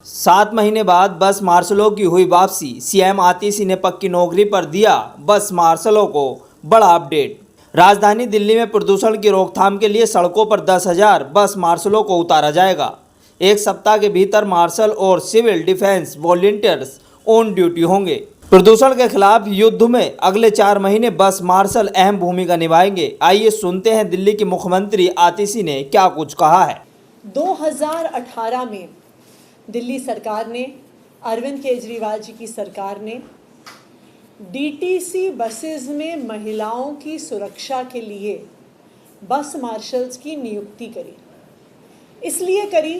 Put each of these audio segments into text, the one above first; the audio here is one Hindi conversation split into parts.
7 महीने बाद बस मार्शलों की हुई वापसी। सीएम आतिशी ने पक्की नौकरी पर दिया बस मार्शलों को बड़ा अपडेट। राजधानी दिल्ली में प्रदूषण की रोकथाम के लिए सड़कों पर 10,000 बस मार्शलों को उतारा जाएगा। एक सप्ताह के भीतर मार्शल और civil defence volunteers on duty होंगे। प्रदूषण के खिलाफ युद्ध में अगले 4 महीने बस मार्शल अहम भूमिका निभाएंगे। आइए सुनते हैं दिल्ली के मुख्यमंत्री आतिशी ने क्या कुछ कहा है। 2018 में दिल्ली सरकार ने, अरविंद केजरीवाल जी की सरकार ने डीटीसी बसेस में महिलाओं की सुरक्षा के लिए बस मार्शल्स की नियुक्ति करी। इसलिए करी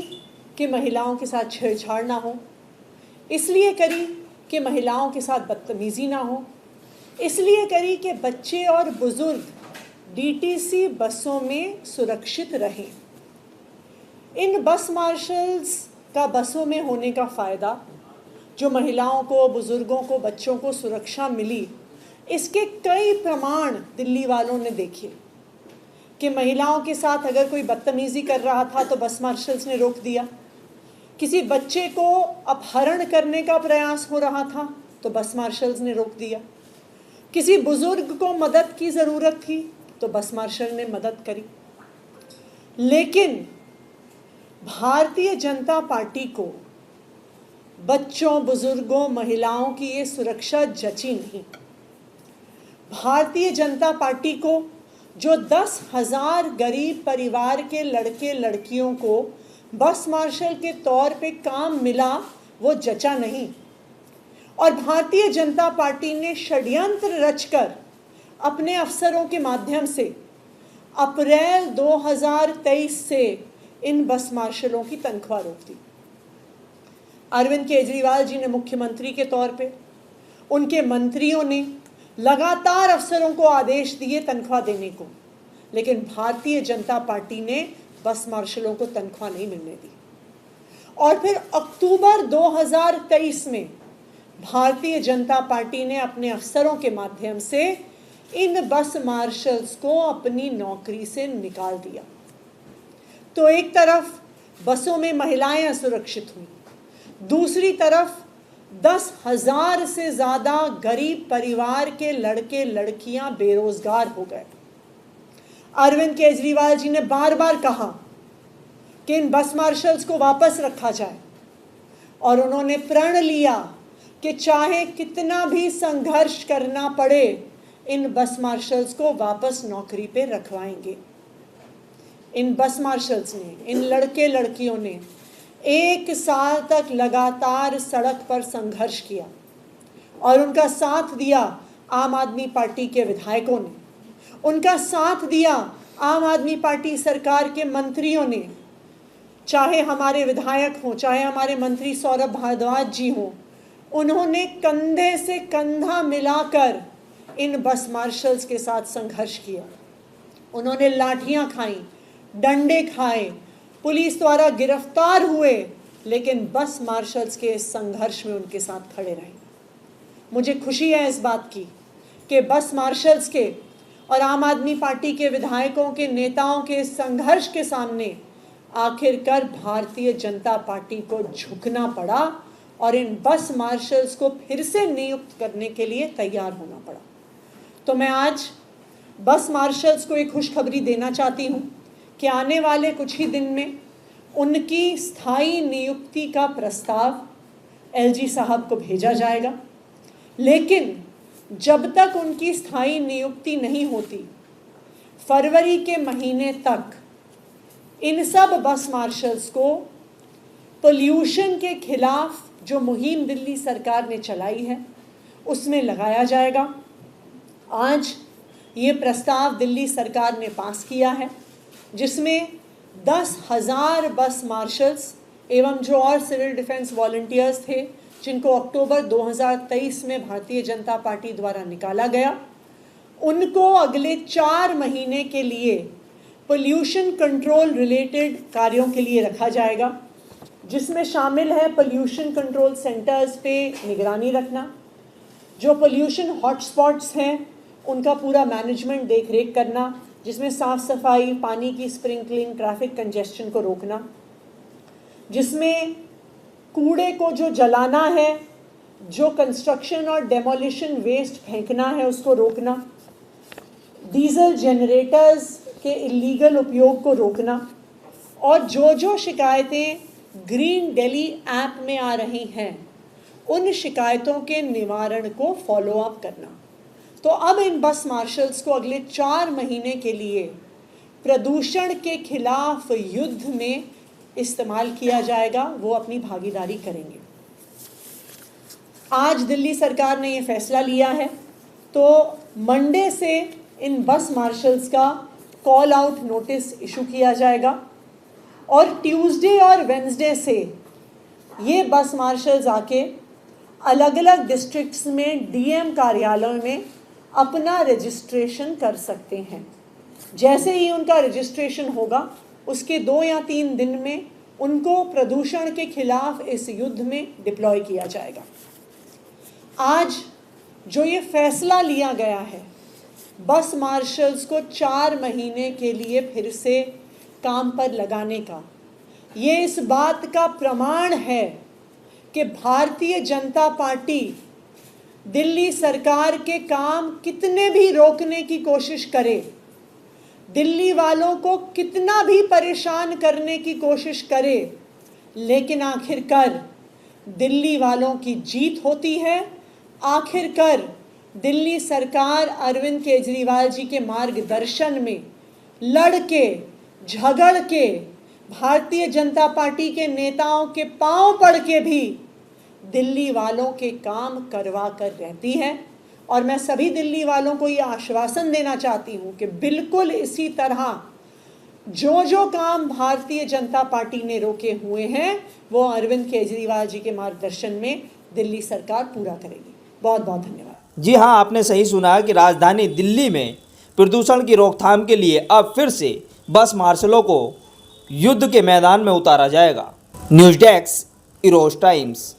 कि महिलाओं के साथ छेड़छाड़ ना हो, इसलिए करी कि महिलाओं के साथ बदतमीजी ना हो, इसलिए करी कि बच्चे और बुजुर्ग डीटीसी बसों में सुरक्षित रहें। इन बस मार्शल्स का बसों में होने का फ़ायदा, जो महिलाओं को, बुज़ुर्गों को, बच्चों को सुरक्षा मिली, इसके कई प्रमाण दिल्ली वालों ने देखे कि महिलाओं के साथ अगर कोई बदतमीज़ी कर रहा था तो बस मार्शल्स ने रोक दिया। किसी बच्चे को अपहरण करने का प्रयास हो रहा था तो बस मार्शल्स ने रोक दिया। किसी बुज़ुर्ग को मदद की ज़रूरत थी तो बस मार्शल ने मदद करी। लेकिन भारतीय जनता पार्टी को बच्चों, बुजुर्गों, महिलाओं की ये सुरक्षा जची नहीं। भारतीय जनता पार्टी को जो 10,000 गरीब परिवार के लड़के लड़कियों को बस मार्शल के तौर पे काम मिला, वो जचा नहीं। और भारतीय जनता पार्टी ने षड्यंत्र रचकर अपने अफसरों के माध्यम से अप्रैल 2023 से इन बस मार्शलों की तनख्वाह रोक दी। अरविंद केजरीवाल जी ने मुख्यमंत्री के तौर पे, उनके मंत्रियों ने लगातार अफसरों को आदेश दिए तनख्वाह देने को, लेकिन भारतीय जनता पार्टी ने बस मार्शलों को तनख्वाह नहीं मिलने दी। और फिर अक्टूबर 2023 में भारतीय जनता पार्टी ने अपने अफसरों के माध्यम से इन बस मार्शल्स को अपनी नौकरी से निकाल दिया। तो एक तरफ बसों में महिलाएं असुरक्षित हुई, दूसरी तरफ 10,000 से ज़्यादा गरीब परिवार के लड़के लड़कियां बेरोजगार हो गए। अरविंद केजरीवाल जी ने बार बार कहा कि इन बस मार्शल्स को वापस रखा जाए, और उन्होंने प्रण लिया कि चाहे कितना भी संघर्ष करना पड़े, इन बस मार्शल्स को वापस नौकरी पे रखवाएंगे। इन बस मार्शल्स ने, इन लड़के लड़कियों ने 1 साल तक लगातार सड़क पर संघर्ष किया और उनका साथ दिया आम आदमी पार्टी के विधायकों ने, उनका साथ दिया आम आदमी पार्टी सरकार के मंत्रियों ने। चाहे हमारे विधायक हों, चाहे हमारे मंत्री सौरभ भारद्वाज जी हों, उन्होंने कंधे से कंधा मिलाकर इन बस मार्शल्स के साथ संघर्ष किया। उन्होंने लाठियां खाई, डंडे खाए, पुलिस द्वारा गिरफ्तार हुए, लेकिन बस मार्शल्स के इस संघर्ष में उनके साथ खड़े रहे। मुझे खुशी है इस बात की कि बस मार्शल्स के और आम आदमी पार्टी के विधायकों के, नेताओं के संघर्ष के सामने आखिरकार भारतीय जनता पार्टी को झुकना पड़ा और इन बस मार्शल्स को फिर से नियुक्त करने के लिए तैयार होना पड़ा। तो मैं आज बस मार्शल्स को एक खुशखबरी देना चाहती हूँ कि आने वाले कुछ ही दिन में उनकी स्थायी नियुक्ति का प्रस्ताव एलजी साहब को भेजा जाएगा। लेकिन जब तक उनकी स्थायी नियुक्ति नहीं होती, फरवरी के महीने तक इन सब बस मार्शल्स को पोल्यूशन के खिलाफ जो मुहिम दिल्ली सरकार ने चलाई है उसमें लगाया जाएगा। आज ये प्रस्ताव दिल्ली सरकार ने पास किया है, जिसमें 10,000 बस मार्शल्स एवं जो और सिविल डिफेंस वॉलंटियर्स थे, जिनको अक्टूबर 2023 में भारतीय जनता पार्टी द्वारा निकाला गया, उनको अगले 4 महीने के लिए पोल्यूशन कंट्रोल रिलेटेड कार्यों के लिए रखा जाएगा, जिसमें शामिल है पोल्यूशन कंट्रोल सेंटर्स पे निगरानी रखना, जो पोल्यूशन हॉटस्पॉट्स हैं उनका पूरा मैनेजमेंट देख रेख करना, जिसमें साफ़ सफाई, पानी की स्प्रिंकलिंग, ट्रैफिक कंजेस्शन को रोकना, जिसमें कूड़े को जो जलाना है, जो कंस्ट्रक्शन और डेमोलिशन वेस्ट फेंकना है उसको रोकना, डीजल जनरेटर्स के इलीगल उपयोग को रोकना, और जो शिकायतें ग्रीन दिल्ली ऐप में आ रही हैं उन शिकायतों के निवारण को फॉलो अप करना। तो अब इन बस मार्शल्स को अगले 4 महीने के लिए प्रदूषण के खिलाफ युद्ध में इस्तेमाल किया जाएगा, वो अपनी भागीदारी करेंगे। आज दिल्ली सरकार ने ये फैसला लिया है, तो मंडे से इन बस मार्शल्स का कॉल आउट नोटिस इशू किया जाएगा और ट्यूसडे और वेंसडे से ये बस मार्शल्स आके अलग अलग डिस्ट्रिक्ट्स में डीएम कार्यालयों में अपना रजिस्ट्रेशन कर सकते हैं। जैसे ही उनका रजिस्ट्रेशन होगा उसके 2 या 3 दिन में उनको प्रदूषण के खिलाफ इस युद्ध में डिप्लॉय किया जाएगा। आज जो ये फैसला लिया गया है बस मार्शल्स को 4 महीने के लिए फिर से काम पर लगाने का, ये इस बात का प्रमाण है कि भारतीय जनता पार्टी दिल्ली सरकार के काम कितने भी रोकने की कोशिश करे, दिल्ली वालों को कितना भी परेशान करने की कोशिश करे, लेकिन आखिरकार दिल्ली वालों की जीत होती है। आखिरकार दिल्ली सरकार अरविंद केजरीवाल जी के मार्गदर्शन में लड़ के झगड़ के भारतीय जनता पार्टी के नेताओं के पांव पड़ के भी दिल्ली वालों के काम करवा कर रहती है। और मैं सभी दिल्ली वालों को ये आश्वासन देना चाहती हूँ कि बिल्कुल इसी तरह जो काम भारतीय जनता पार्टी ने रोके हुए हैं वो अरविंद केजरीवाल जी के मार्गदर्शन में दिल्ली सरकार पूरा करेगी। बहुत बहुत धन्यवाद। जी हाँ, आपने सही सुना कि राजधानी दिल्ली में प्रदूषण की रोकथाम के लिए अब फिर से बस मार्शलों को युद्ध के मैदान में उतारा जाएगा। News desk, Eros times.